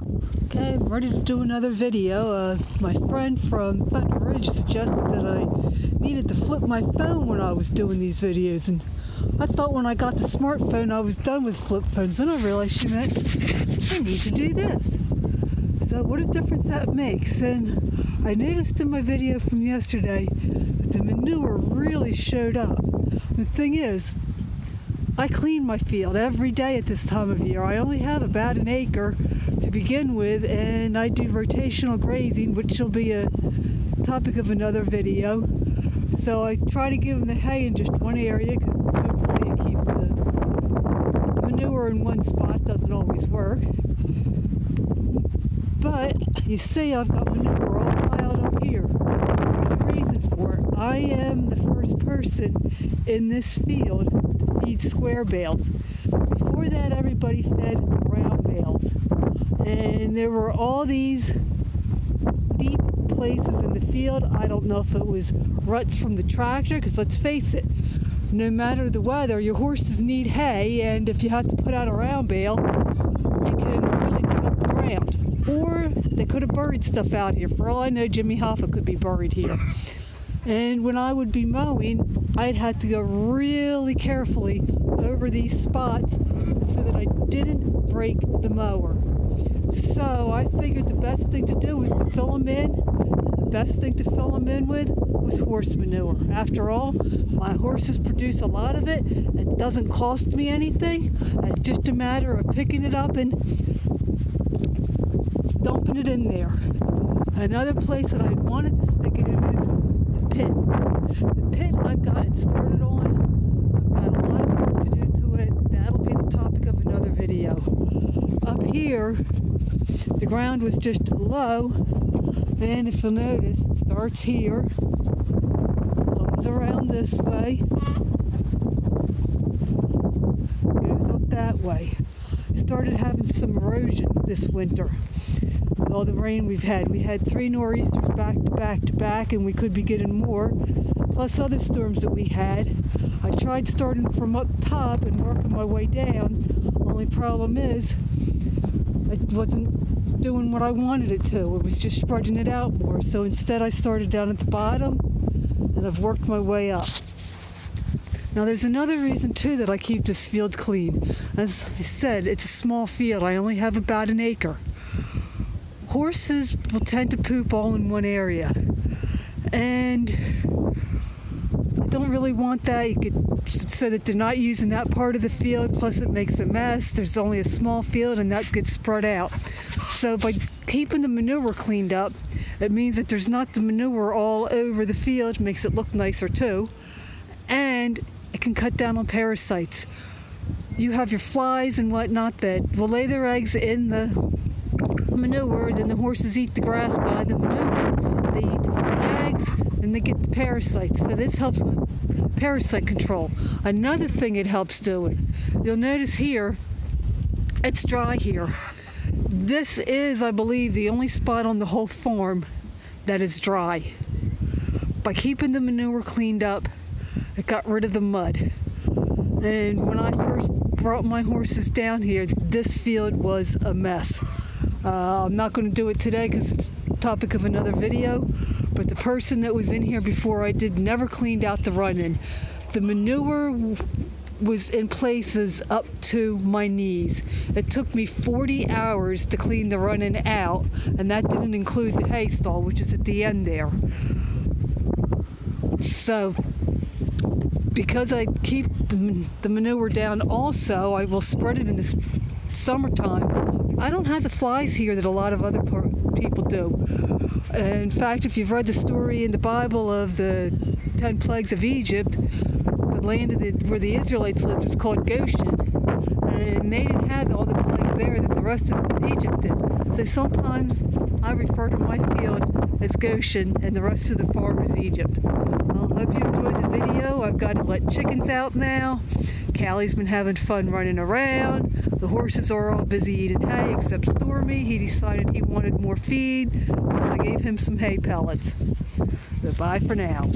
Okay, I'm ready to do another video. My friend from Thunder Ridge suggested that I needed to flip my phone when I was doing these videos, and I thought when I got the smartphone I was done with flip phones, and I realized she meant I need to do this. So what a difference that makes. And I noticed in my video from yesterday that the manure really showed up. The thing is, I clean my field every day at this time of year. I only have about an acre to begin with, and I do rotational grazing, which will be a topic of another video. So I try to give them the hay in just one area, because hopefully it keeps the manure in one spot. Doesn't always work. But you see, I've got manure all piled up here. There's a reason for it. I am the first person in this field to feed square bales. Before that, everybody fed round bales. And there were all these deep places in the field. I don't know if it was ruts from the tractor, because let's face it, no matter the weather, your horses need hay, and if you have to put out a round bale, it can really dig up the ground. Or they could have buried stuff out here. For all I know, Jimmy Hoffa could be buried here. And when I would be mowing, I'd have to go really carefully over these spots so that I didn't break the mower. So I figured the best thing to do was to fill them in. The best thing to fill them in with was horse manure. After all, my horses produce a lot of it. It doesn't cost me anything. It's just a matter of picking it up and dumping it in there. Another place that I wanted to stick it in is the pit. The pit I've got it started on. I've got a lot of work to do to it. That'll be the topic of another video. Up here, the ground was just low, and if you'll notice, it starts here, comes around this way, goes up that way. Started having some erosion this winter with all the rain we've had. We had 3 nor'easters back to back to back, and we could be getting more, plus other storms that we had. I tried starting from up top and working my way down. Only problem is, it wasn't doing what I wanted it to. It was just spreading it out more. So instead I started down at the bottom, and I've worked my way up. Now there's another reason too that I keep this field clean. As I said, it's a small field. I only have about an acre. Horses will tend to poop all in one area, and I don't really want that. You could, so that they're not using that part of the field, plus it makes a mess. There's only a small field, and that gets spread out. So by keeping the manure cleaned up, it means that there's not the manure all over the field. Makes it look nicer too, and it can cut down on parasites. You have your flies and whatnot that will lay their eggs in the manure, then the horses eat the grass by the manure, they eat the eggs, and they get the parasites. So this helps with parasite control. Another thing it helps doing, you'll notice here, it's dry here. This is, I believe, the only spot on the whole farm that is dry. By keeping the manure cleaned up, it got rid of the mud. And when I first brought my horses down here, this field was a mess. I'm not going to do it today because it's the topic of another video, but the person that was in here before I did never cleaned out the run-in. The manure was in places up to my knees. It took me 40 hours to clean the run-in out, and that didn't include the hay stall, which is at the end there. So because I keep the manure down also, I will spread it in the summertime. I don't have the flies here that a lot of other people do. In fact, if you've read the story in the Bible of the 10 plagues of Egypt, the land where the Israelites lived was called Goshen, and they didn't have all the plagues there that the rest of Egypt did. So sometimes I refer to my field as Goshen and the rest of the farm as Egypt. Well, hope you enjoyed the video. I've got to let chickens out now. Callie's been having fun running around. The horses are all busy eating hay except Stormy. He decided he wanted more feed, so I gave him some hay pellets. Goodbye for now.